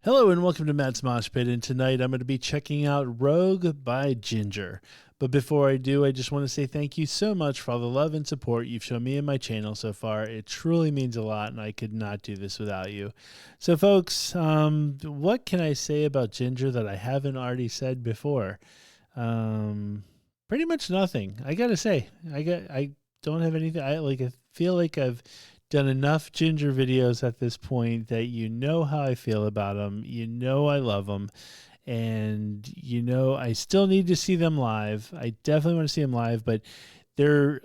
Hello and welcome to Matt's Mosh Pit, and tonight I'm going to be checking out Rogue by Jinjer. But before I do, I just want to say thank you so much for all the love and support you've shown me and my channel so far. It truly means a lot, and I could not do this without you. So folks, what can I say about Jinjer that I haven't already said before? Pretty much nothing. I gotta say, I don't have anything. I feel like I've done enough Jinjer videos at this point that you know how I feel about them. You know I love them, and you know I still need to see them live. I definitely want to see them live, but they've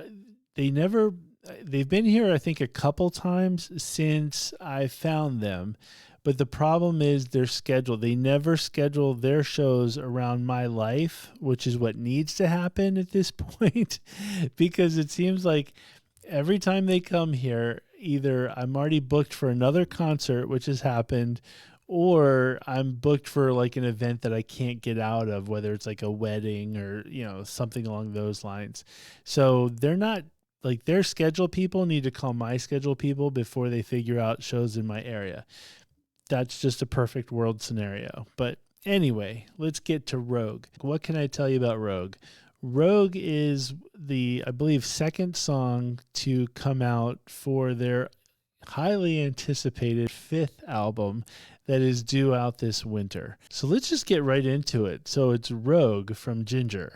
been here I think a couple times since I found them. But the problem is their schedule. They never schedule their shows around my life, which is what needs to happen at this point, because it seems like every time they come here, either I'm already booked for another concert, which has happened, or I'm booked for like an event that I can't get out of, whether it's like a wedding or, you know, something along those lines. So they're not like their schedule people need to call my schedule people before they figure out shows in my area. That's just a perfect world scenario. But anyway, let's get to Rogue. What can I tell you about Rogue? Rogue is the, I believe, second song to come out for their highly anticipated fifth album that is due out this winter. So let's just get right into it. So it's Rogue from Jinjer.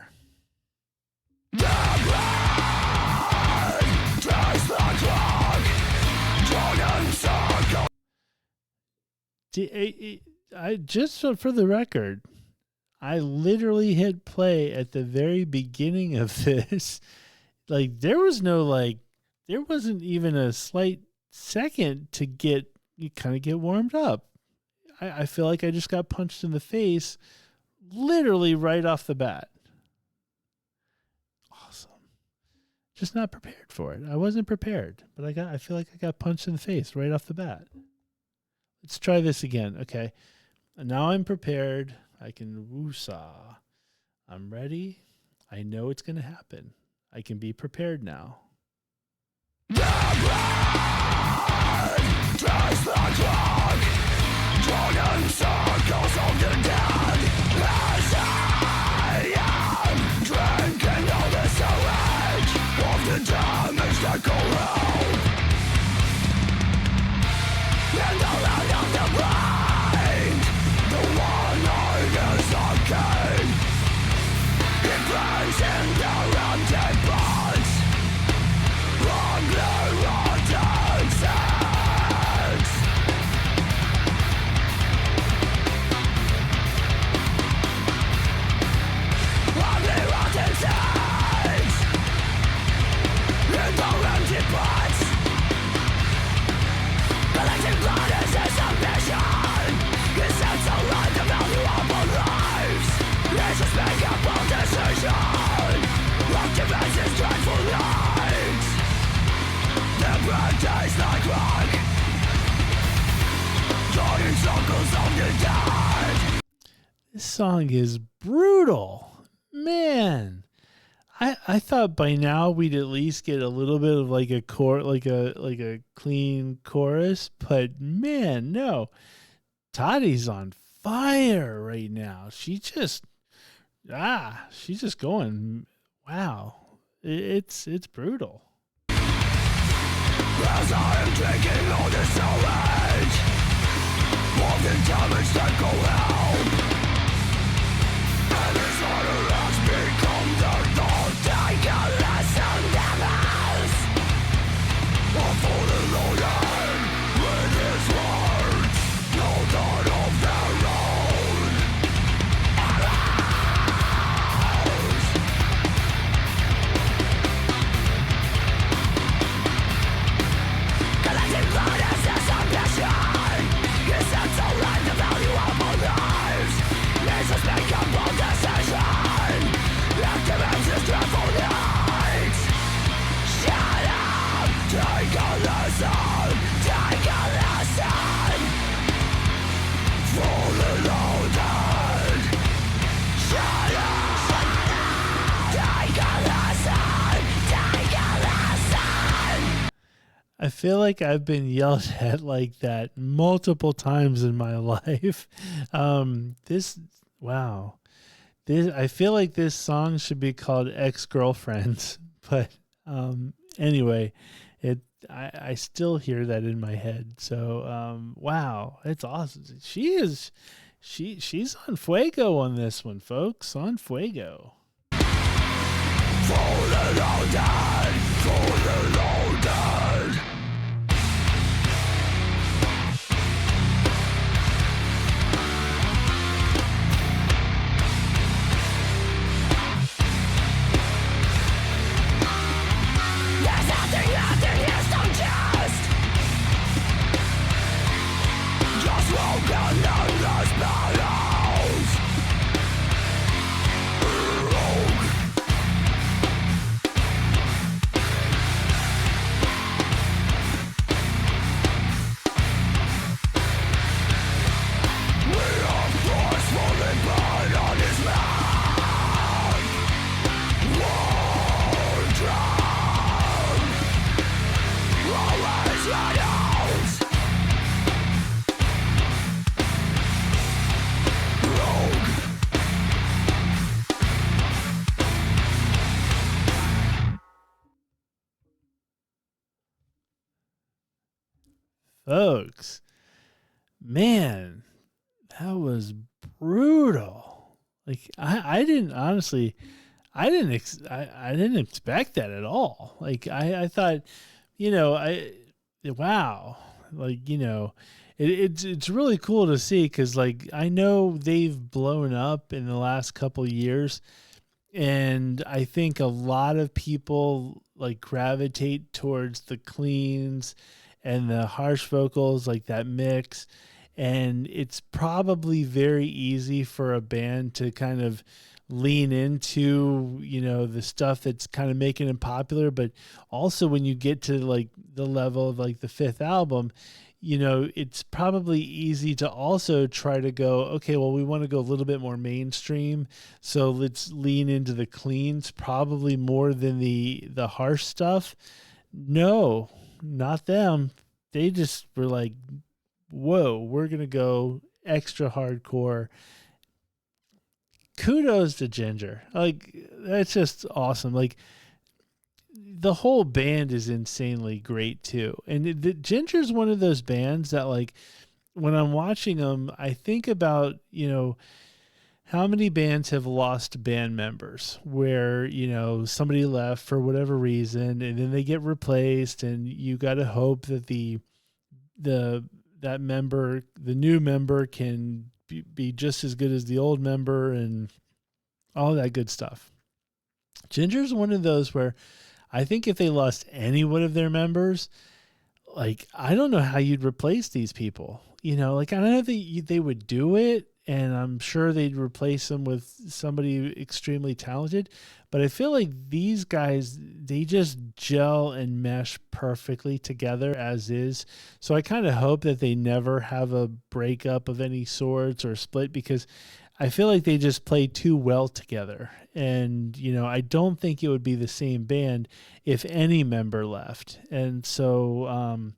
I just for the record, I literally hit play at the very beginning of this. Like there wasn't even a slight second to kind of get warmed up. I feel like I just got punched in the face literally right off the bat. Awesome. Just not prepared for it. I wasn't prepared, but I feel like I got punched in the face right off the bat. Let's try this again. Okay. And now I'm prepared. I can woo-saw. I'm ready. I know it's going to happen. I can be prepared now. This song is brutal, man. I thought by now we'd at least get a little bit of like a clean chorus, but man, no. Toddy's on fire right now. She's just going. Wow, it's brutal. As I am taking all this knowledge of the damage that go out, and this order has become the thought. Take a lesson, devils, for the loaded with his words, no thought of their own. Arrows. Collecting blood as this ambition is set to learn the value of our lives. I feel like I've been yelled at like that multiple times in my life. This, wow. This, I feel like this song should be called Ex-Girlfriends, but anyway, it I still hear that in my head. So wow, it's awesome. She's on fuego on this one, folks. On fuego. Falling all dead, falling all dead. There's nothing here, so just broken in this battles. Folks, man, that was brutal. Like I didn't honestly, I didn't expect that at all. Like I thought, wow, like it's really cool to see because like I know they've blown up in the last couple years, and I think a lot of people like gravitate towards the cleans and the harsh vocals, like that mix. And it's probably very easy for a band to kind of lean into, the stuff that's kind of making it popular. But also when you get to like the level of like the fifth album, it's probably easy to also try to go, okay, well, we want to go a little bit more mainstream. So let's lean into the cleans probably more than the harsh stuff. No, not them. They just were like, whoa, we're going to go extra hardcore. Kudos to Jinjer. Like, that's just awesome. Like, the whole band is insanely great too. And Jinjer's one of those bands that, like, when I'm watching them, I think about, how many bands have lost band members where, somebody left for whatever reason and then they get replaced, and you got to hope that the new member can be just as good as the old member and all that good stuff. Jinjer's one of those where I think if they lost any one of their members, like, I don't know how you'd replace these people. Like, I don't know if they would do it, and I'm sure they'd replace them with somebody extremely talented. But I feel like these guys, they just gel and mesh perfectly together as is. So I kind of hope that they never have a breakup of any sorts or split, because I feel like they just play too well together. And, I don't think it would be the same band if any member left. And so,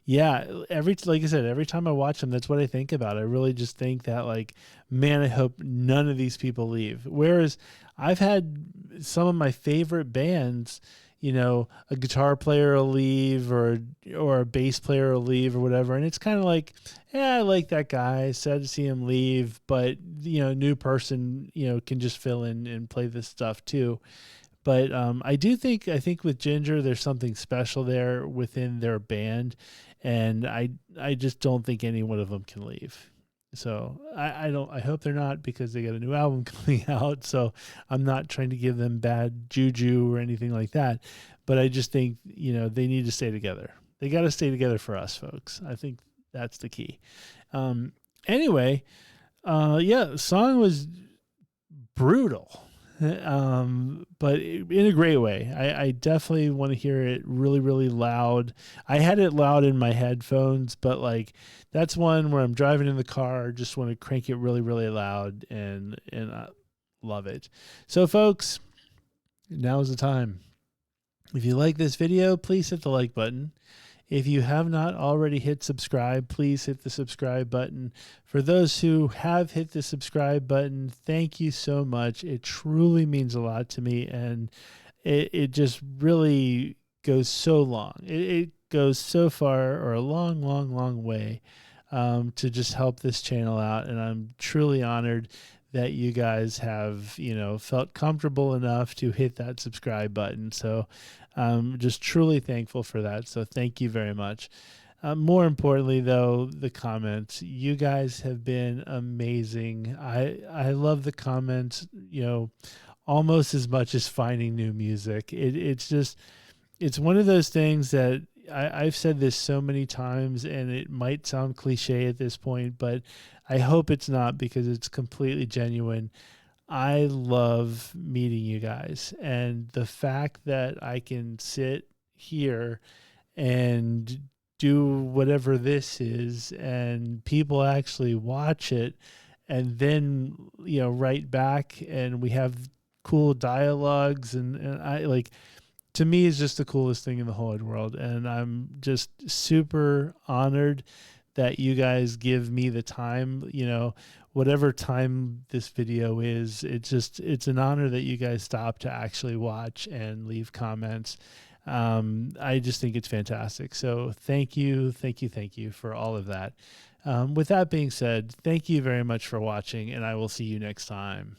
yeah, like I said, every time I watch them, that's what I think about. I really just think that, like, man, I hope none of these people leave. Whereas I've had some of my favorite bands, a guitar player will leave or a bass player will leave or whatever. And it's kind of like, yeah, I like that guy. Sad to see him leave, but, new person, can just fill in and play this stuff too. But I think with Jinjer, there's something special there within their band, and I just don't think any one of them can leave. So I hope they're not, because they got a new album coming out. So I'm not trying to give them bad juju or anything like that, but I just think, they need to stay together. They got to stay together for us, folks. I think that's the key. Anyway, yeah, the song was brutal. But in a great way. I definitely want to hear it really, really loud. I had it loud in my headphones, but like, that's one where I'm driving in the car, just want to crank it really, really loud, and I love it. So folks, now's the time. If you like this video, please hit the like button. If you have not already hit subscribe, please hit the subscribe button. For those who have hit the subscribe button, thank you so much. It truly means a lot to me, and it just really goes so long. It goes so far, or a long, long, long way, to just help this channel out. And I'm truly honored that you guys have, felt comfortable enough to hit that subscribe button. So just truly thankful for that. So thank you very much. More importantly, though, the comments. You guys have been amazing. I love the comments, almost as much as finding new music. It's one of those things that I've said this so many times, and it might sound cliche at this point, but I hope it's not, because it's completely genuine. I love meeting you guys, and the fact that I can sit here and do whatever this is, and people actually watch it, and then write back, and we have cool dialogues, and I like, to me, is just the coolest thing in the whole wide world. And I'm just super honored that you guys give me the time, whatever time this video is. It's an honor that you guys stop to actually watch and leave comments. I just think it's fantastic. So thank you for all of that. With that being said, thank you very much for watching, and I will see you next time.